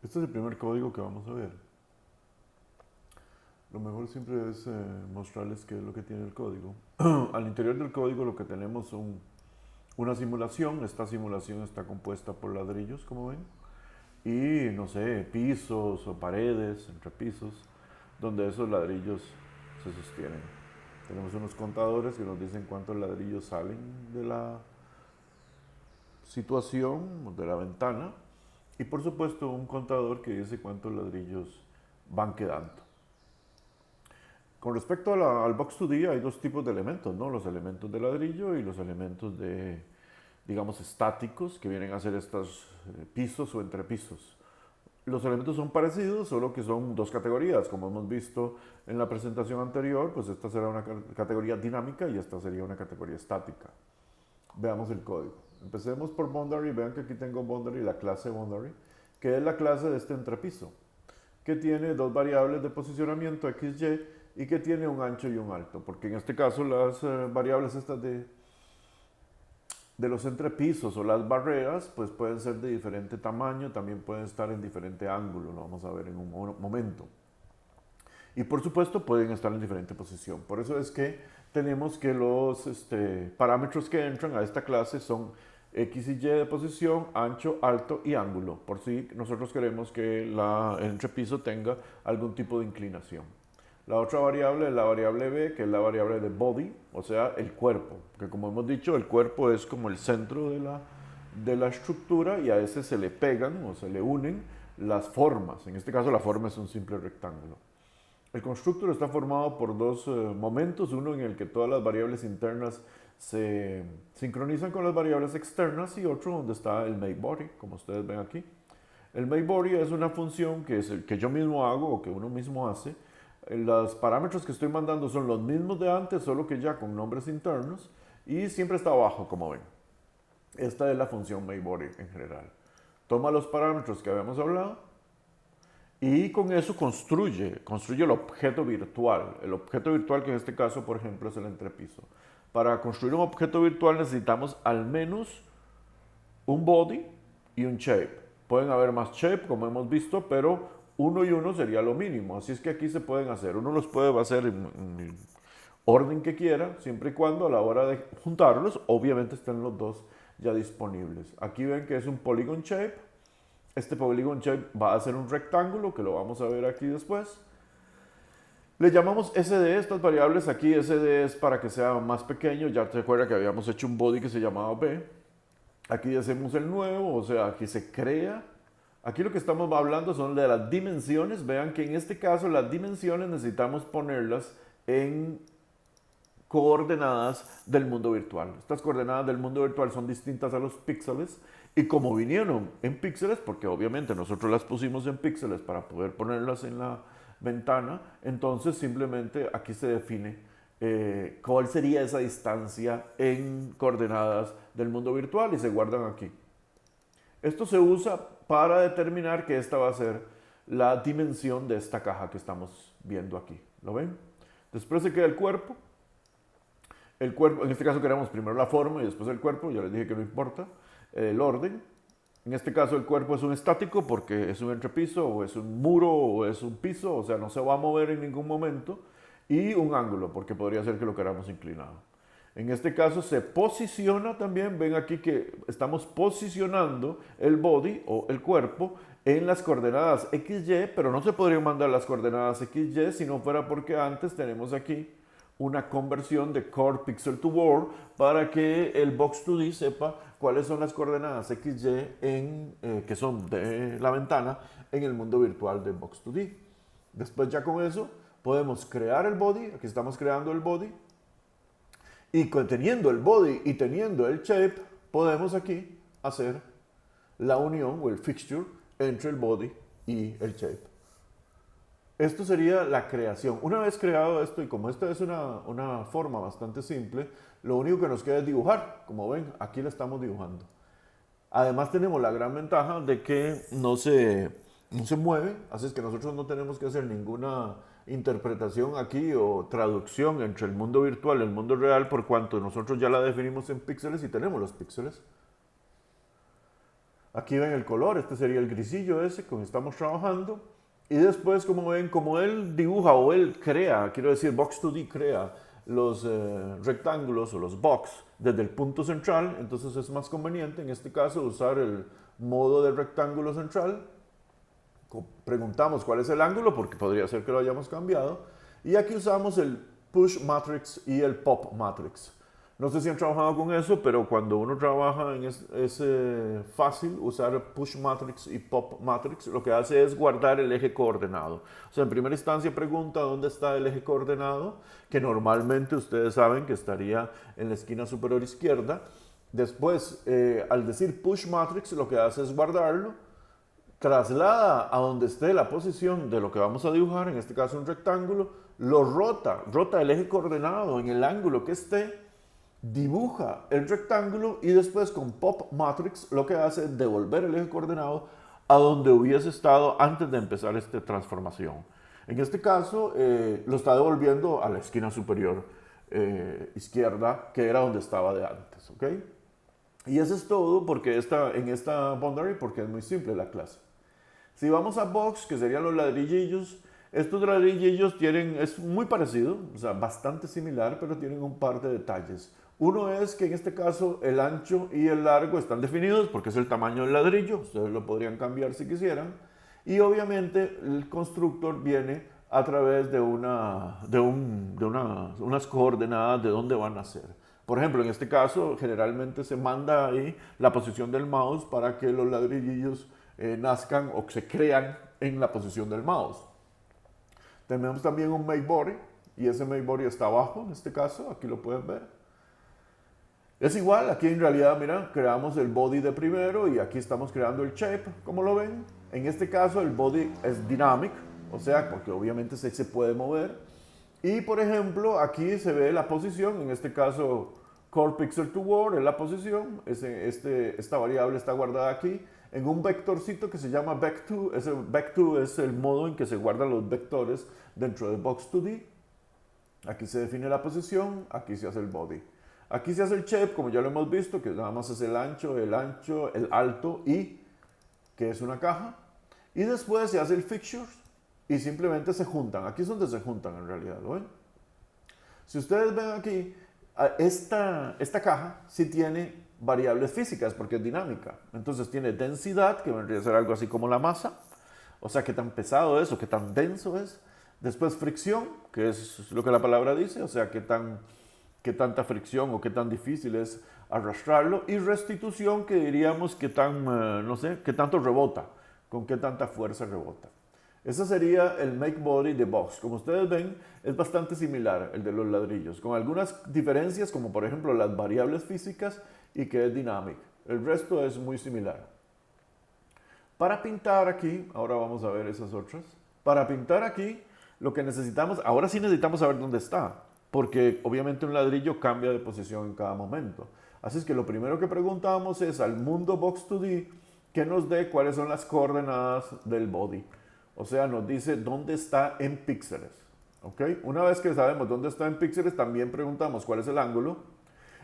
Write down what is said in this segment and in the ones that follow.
Este es el primer código que vamos a ver. Lo mejor siempre es mostrarles qué es lo que tiene el código. Al interior del código lo que tenemos son una simulación. Esta simulación está compuesta por ladrillos, como ven, y no sé, pisos o paredes, entre pisos, donde esos ladrillos se sostienen. Tenemos unos contadores que nos dicen cuántos ladrillos salen de la situación, de la ventana, y por supuesto un contador que dice cuántos ladrillos van quedando. Con respecto al Box2D hay dos tipos de elementos, ¿no? Los elementos de ladrillo y los elementos de, digamos, estáticos, que vienen a ser estos pisos o entrepisos. Los elementos son parecidos, solo que son dos categorías. Como hemos visto en la presentación anterior, pues esta será una categoría dinámica y esta sería una categoría estática. Veamos el código. Empecemos por boundary. Vean que aquí tengo boundary, la clase boundary, que es la clase de este entrepiso, que tiene dos variables de posicionamiento, x, y, y que tiene un ancho y un alto, porque en este caso las variables estas de los entrepisos o las barreras, pues pueden ser de diferente tamaño, también pueden estar en diferente ángulo, lo vamos a ver en un momento. Y por supuesto pueden estar en diferente posición. Por eso es que tenemos que los parámetros que entran a esta clase son x y y de posición, ancho, alto y ángulo, por si nosotros queremos que el entrepiso tenga algún tipo de inclinación. La otra variable es la variable b, que es la variable de body, o sea, el cuerpo, que como hemos dicho, el cuerpo es como el centro de la estructura y a ese se le pegan o se le unen las formas. En este caso la forma es un simple rectángulo. El constructor está formado por dos momentos, uno en el que todas las variables internas se sincronizan con las variables externas y otro donde está el makeBody, como ustedes ven aquí. El makeBody es una función que, es el que yo mismo hago o que uno mismo hace. Los parámetros que estoy mandando son los mismos de antes, solo que ya con nombres internos y siempre está abajo, como ven. Esta es la función makeBody en general. Toma los parámetros que habíamos hablado y con eso construye el objeto virtual. El objeto virtual que en este caso, por ejemplo, es el entrepiso. Para construir un objeto virtual necesitamos al menos un body y un shape. Pueden haber más shape, como hemos visto, pero uno y uno sería lo mínimo. Así es que aquí se pueden hacer. Uno los puede hacer en el orden que quiera, siempre y cuando a la hora de juntarlos, obviamente estén los dos ya disponibles. Aquí ven que es un polygon shape. Este polygon shape va a ser un rectángulo, que lo vamos a ver aquí después. Le llamamos SD, estas variables aquí, SD es para que sea más pequeño, ya te acuerdas que habíamos hecho un body que se llamaba B. Aquí hacemos el nuevo, o sea, aquí se crea. Aquí lo que estamos hablando son de las dimensiones. Vean que en este caso las dimensiones necesitamos ponerlas en coordenadas del mundo virtual. Estas coordenadas del mundo virtual son distintas a los píxeles y como vinieron en píxeles, porque obviamente nosotros las pusimos en píxeles para poder ponerlas en la ventana, entonces simplemente aquí se define cuál sería esa distancia en coordenadas del mundo virtual y se guardan aquí. Esto se usa para determinar que esta va a ser la dimensión de esta caja que estamos viendo aquí. ¿Lo ven? Después se queda el cuerpo. El cuerpo, en este caso queremos primero la forma y después el cuerpo, ya les dije que no importa, el orden. En este caso el cuerpo es un estático porque es un entrepiso o es un muro o es un piso, o sea, no se va a mover en ningún momento. Y un ángulo porque podría ser que lo queramos inclinado. En este caso se posiciona también, ven aquí que estamos posicionando el body o el cuerpo en las coordenadas XY, pero no se podrían mandar las coordenadas XY si no fuera porque antes tenemos aquí una conversión de Core Pixel to World para que el Box2D sepa cuáles son las coordenadas XY que son de la ventana en el mundo virtual de Box2D. Después ya con eso podemos crear el body, aquí estamos creando el body, y teniendo el body y teniendo el shape, podemos aquí hacer la unión o el fixture entre el body y el shape. Esto sería la creación. Una vez creado esto, y como esta es una forma bastante simple, lo único que nos queda es dibujar. Como ven, aquí la estamos dibujando. Además tenemos la gran ventaja de que no se mueve, así es que nosotros no tenemos que hacer ninguna interpretación aquí o traducción entre el mundo virtual y el mundo real por cuanto nosotros ya la definimos en píxeles y tenemos los píxeles. Aquí ven el color, este sería el grisillo ese con el que estamos trabajando. Y después, como ven, como él dibuja o él crea, quiero decir, Box2D crea los rectángulos o los box desde el punto central, entonces es más conveniente en este caso usar el modo de rectángulo central. Preguntamos cuál es el ángulo porque podría ser que lo hayamos cambiado. Y aquí usamos el Push Matrix y el Pop Matrix. No sé si han trabajado con eso, pero cuando uno trabaja es fácil usar Push Matrix y Pop Matrix. Lo que hace es guardar el eje coordenado. O sea, en primera instancia pregunta dónde está el eje coordenado, que normalmente ustedes saben que estaría en la esquina superior izquierda. Después, al decir Push Matrix, lo que hace es guardarlo, traslada a donde esté la posición de lo que vamos a dibujar, en este caso un rectángulo, lo rota el eje coordenado en el ángulo que esté, dibuja el rectángulo y después con Pop Matrix lo que hace es devolver el eje coordenado a donde hubiese estado antes de empezar esta transformación. En este caso lo está devolviendo a la esquina superior izquierda, que era donde estaba de antes, ¿ok? Y eso es todo porque en esta boundary, porque es muy simple la clase. Si vamos a box, que serían los ladrillillos, estos ladrillillos es muy parecido, o sea, bastante similar, pero tienen un par de detalles. Uno es que en este caso el ancho y el largo están definidos porque es el tamaño del ladrillo, ustedes lo podrían cambiar si quisieran. Y obviamente el constructor viene a través de unas coordenadas de dónde van a ser. Por ejemplo, en este caso generalmente se manda ahí la posición del mouse para que los ladrillillos nazcan o se crean en la posición del mouse. Tenemos también un make body y ese make body está abajo en este caso, aquí lo pueden ver. Es igual, aquí en realidad, mira, creamos el body de primero y aquí estamos creando el shape, como lo ven. En este caso el body es dynamic, o sea, porque obviamente se puede mover. Y por ejemplo, aquí se ve la posición, en este caso core pixel to word es la posición, esta variable está guardada aquí en un vectorcito que se llama vec2. Ese vec2 es el modo en que se guardan los vectores dentro de Box2D. Aquí se define la posición, aquí se hace el body. Aquí se hace el shape, como ya lo hemos visto, que nada más es el ancho, el alto y que es una caja. Y después se hace el fixtures y simplemente se juntan. Aquí es donde se juntan en realidad, ¿lo ven? Si ustedes ven aquí, esta caja sí tiene variables físicas porque es dinámica. Entonces tiene densidad, que vendría a ser algo así como la masa. O sea, qué tan pesado es o qué tan denso es. Después fricción, que es lo que la palabra dice, o sea, qué tanta fricción o qué tan difícil es arrastrarlo. Y restitución, que diríamos qué tanto rebota, con qué tanta fuerza rebota. Ese sería el make body de box. Como ustedes ven, es bastante similar el de los ladrillos, con algunas diferencias como por ejemplo las variables físicas y que es dynamic. El resto es muy similar. Para pintar aquí, ahora vamos a ver esas otras. Para pintar aquí, lo que necesitamos, ahora sí necesitamos saber dónde está, porque obviamente un ladrillo cambia de posición en cada momento. Así es que lo primero que preguntamos es al mundo Box2D que nos dé cuáles son las coordenadas del body. O sea, nos dice dónde está en píxeles. ¿Okay? Una vez que sabemos dónde está en píxeles, también preguntamos cuál es el ángulo.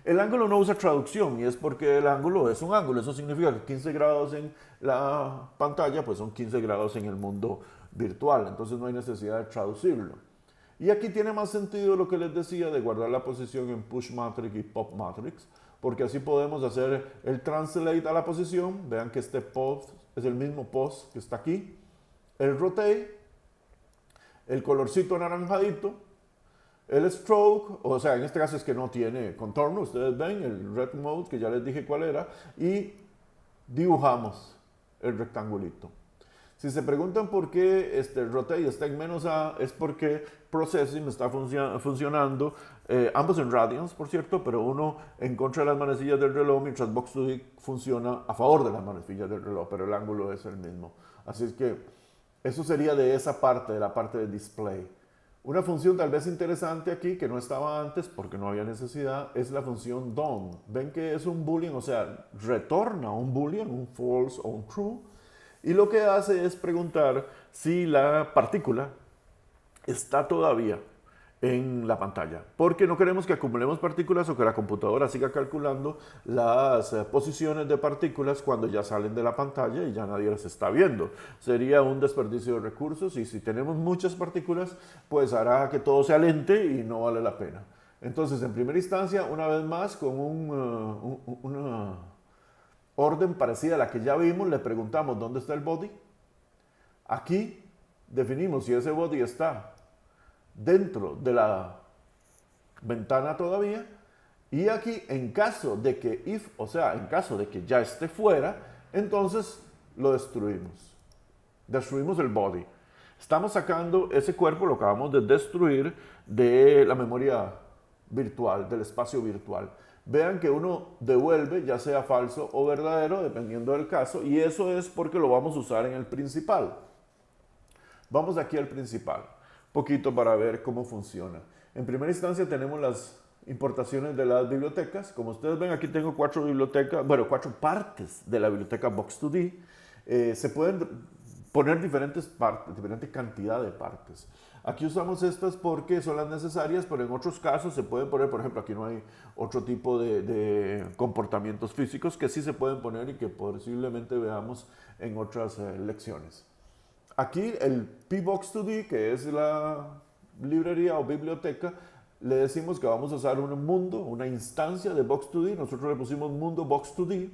El ángulo no usa traducción y es porque el ángulo es un ángulo. Eso significa que 15 grados en la pantalla pues son 15 grados en el mundo virtual. Entonces no hay necesidad de traducirlo. Y aquí tiene más sentido lo que les decía de guardar la posición en Push Matrix y Pop Matrix, porque así podemos hacer el translate a la posición. Vean que este post es el mismo post que está aquí. El rotate, el colorcito anaranjadito, el stroke, o sea, en este caso es que no tiene contorno, ustedes ven el red mode, que ya les dije cuál era, y dibujamos el rectangulito. Si se preguntan por qué este rotate está en menos A, es porque processing está funcionando, ambos en radians, por cierto, pero uno en contra de las manecillas del reloj, mientras Box2D funciona a favor de las manecillas del reloj, pero el ángulo es el mismo. Así es que eso sería de esa parte, de la parte de display. Una función tal vez interesante aquí, que no estaba antes porque no había necesidad, es la función done. Ven que es un boolean, o sea, retorna un boolean, un false o un true. Y lo que hace es preguntar si la partícula está todavía en la pantalla, porque no queremos que acumulemos partículas o que la computadora siga calculando las posiciones de partículas cuando ya salen de la pantalla y ya nadie las está viendo. Sería un desperdicio de recursos y si tenemos muchas partículas, pues hará que todo sea lente y no vale la pena. Entonces, en primera instancia, una vez más, con una orden parecida a la que ya vimos, le preguntamos dónde está el body. Aquí definimos si ese body está dentro de la ventana todavía, y aquí en caso de que if, o sea, en caso de que ya esté fuera, entonces lo destruimos el body. Estamos sacando ese cuerpo, lo acabamos de destruir de la memoria virtual, del espacio virtual. Vean que uno devuelve, ya sea falso o verdadero, dependiendo del caso, y eso es porque lo vamos a usar en el principal. Vamos aquí al principal, poquito para ver cómo funciona. En primera instancia tenemos las importaciones de las bibliotecas. Como ustedes ven, aquí tengo 4 bibliotecas, bueno, 4 partes de la biblioteca Box2D. Se pueden poner diferentes partes, diferente cantidad de partes. Aquí usamos estas porque son las necesarias, pero en otros casos se pueden poner, por ejemplo, aquí no hay otro tipo de comportamientos físicos que sí se pueden poner y que posiblemente veamos en otras lecciones. Aquí el pBox2D, que es la librería o biblioteca, le decimos que vamos a usar un mundo, una instancia de Box2D. Nosotros le pusimos mundo Box2D.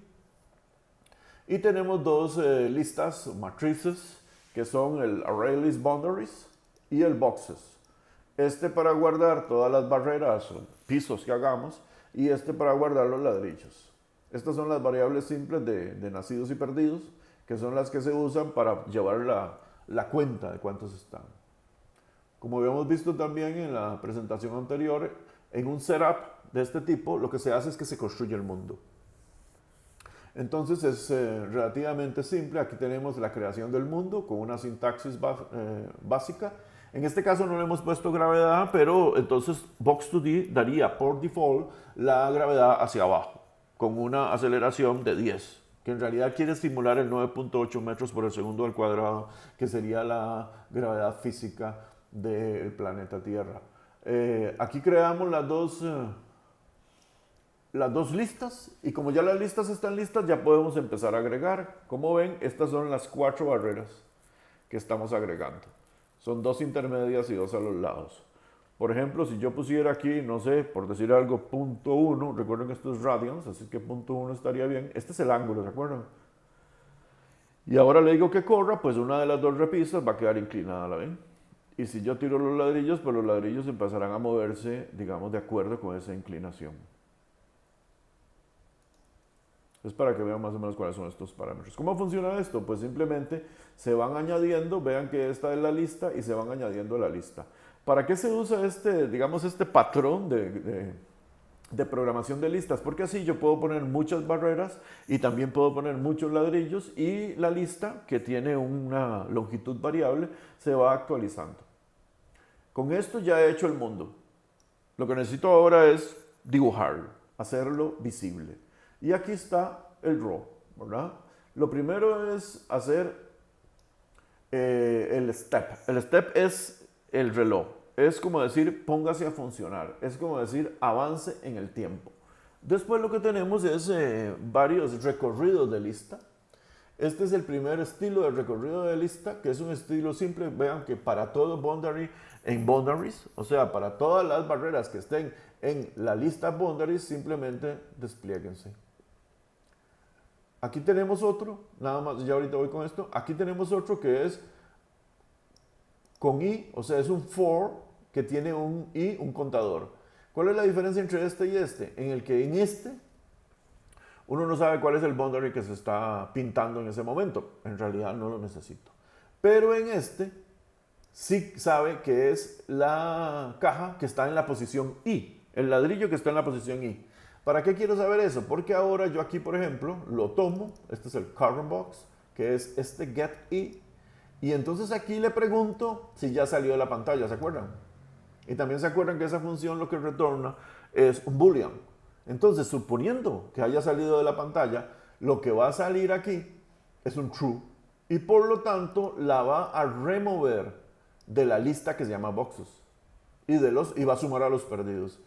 Y tenemos dos listas, matrices, que son el ArrayListBoundaries y el Boxes. Este para guardar todas las barreras o pisos que hagamos y este para guardar los ladrillos. Estas son las variables simples de nacidos y perdidos, que son las que se usan para llevar la cuenta de cuántos están. Como habíamos visto también en la presentación anterior, en un setup de este tipo, lo que se hace es que se construye el mundo. Entonces es relativamente simple. Aquí tenemos la creación del mundo con una sintaxis básica. En este caso no le hemos puesto gravedad, pero entonces Box2D daría por default la gravedad hacia abajo, con una aceleración de 10, que en realidad quiere simular el 9.8 metros por el segundo al cuadrado, que sería la gravedad física del planeta Tierra. Aquí creamos las dos listas, y como ya las listas están listas, ya podemos empezar a agregar. Como ven, estas son las 4 barreras que estamos agregando. Son 2 intermedias y 2 a los lados. Por ejemplo, si yo pusiera aquí, no sé, por decir algo, 0.1, recuerden que esto es radians, así que 0.1 estaría bien. Este es el ángulo, ¿se acuerdan? Y ahora le digo que corra, pues una de las 2 repisas va a quedar inclinada, ¿la ven? Y si yo tiro los ladrillos, pues los ladrillos empezarán a moverse, digamos, de acuerdo con esa inclinación. Es para que vean más o menos cuáles son estos parámetros. ¿Cómo funciona esto? Pues simplemente se van añadiendo, vean que esta es la lista y se van añadiendo a la lista. ¿Para qué se usa este patrón de programación de listas? Porque así yo puedo poner muchas barreras y también puedo poner muchos ladrillos y la lista, que tiene una longitud variable, se va actualizando. Con esto ya he hecho el mundo. Lo que necesito ahora es dibujarlo, hacerlo visible. Y aquí está el raw, ¿verdad? Lo primero es hacer el step. El step es el reloj. Es como decir, póngase a funcionar. Es como decir, avance en el tiempo. Después lo que tenemos es varios recorridos de lista. Este es el primer estilo de recorrido de lista, que es un estilo simple. Vean que para todo boundary en boundaries, o sea, para todas las barreras que estén en la lista boundaries, simplemente desplieguense. Aquí tenemos otro, nada más, ya ahorita voy con esto. Aquí tenemos otro que es con i, o sea, es un for que tiene un i, un contador. ¿Cuál es la diferencia entre este y este? En el que en este uno no sabe cuál es el boundary que se está pintando en ese momento. En realidad no lo necesito. Pero en este sí sabe que es la caja que está en la posición i, el ladrillo que está en la posición i. ¿Para qué quiero saber eso? Porque ahora yo aquí, por ejemplo, lo tomo, este es el carbon box, que es este get i, y entonces aquí le pregunto si ya salió de la pantalla, ¿se acuerdan? Y también se acuerdan que esa función lo que retorna es un boolean. Entonces, suponiendo que haya salido de la pantalla, lo que va a salir aquí es un true, y por lo tanto la va a remover de la lista que se llama boxes. y va a sumar a los perdidos.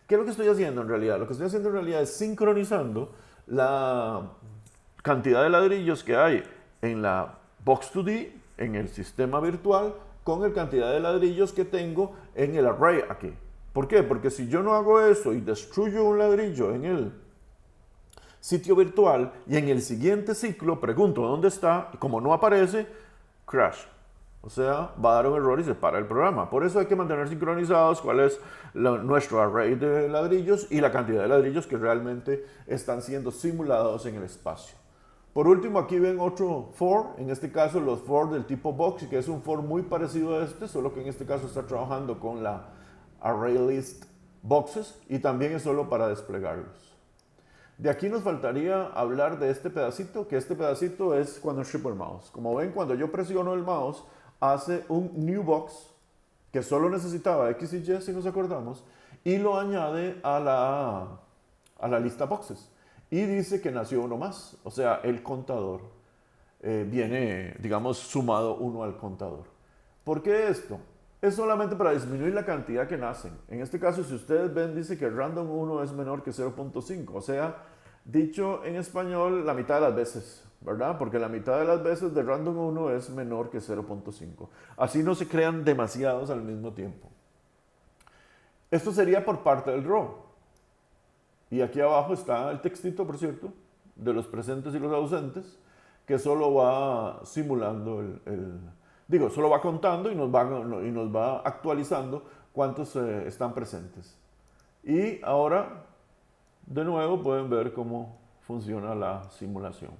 ¿Qué es lo que estoy haciendo en realidad? Lo que estoy haciendo en realidad es sincronizando la cantidad de ladrillos que hay en la Box2D, en el sistema virtual, con la cantidad de ladrillos que tengo en el array aquí. ¿Por qué? Porque si yo no hago eso y destruyo un ladrillo en el sitio virtual y en el siguiente ciclo pregunto dónde está, y como no aparece, crash. O sea, va a dar un error y se para el programa. Por eso hay que mantener sincronizados cuál es nuestro array de ladrillos y la cantidad de ladrillos que realmente están siendo simulados en el espacio. Por último, aquí ven otro for, en este caso los for del tipo box, que es un for muy parecido a este, solo que en este caso está trabajando con la ArrayList boxes y también es solo para desplegarlos. De aquí nos faltaría hablar de este pedacito, que este pedacito es cuando ship el mouse. Como ven, cuando yo presiono el mouse, hace un new box que solo necesitaba X y Y, si nos acordamos, y lo añade a la lista boxes. Y dice que nació uno más, o sea, el contador viene, digamos, sumado uno al contador. ¿Por qué esto? Es solamente para disminuir la cantidad que nacen. En este caso, si ustedes ven, dice que random 1 es menor que 0.5, o sea, dicho en español, la mitad de las veces, ¿verdad? Porque la mitad de las veces de random 1 es menor que 0.5. Así no se crean demasiados al mismo tiempo. Esto sería por parte del row. Y aquí abajo está el textito, por cierto, de los presentes y los ausentes, que solo va simulando solo va contando y nos va actualizando cuántos están presentes. Y ahora, de nuevo, pueden ver cómo funciona la simulación.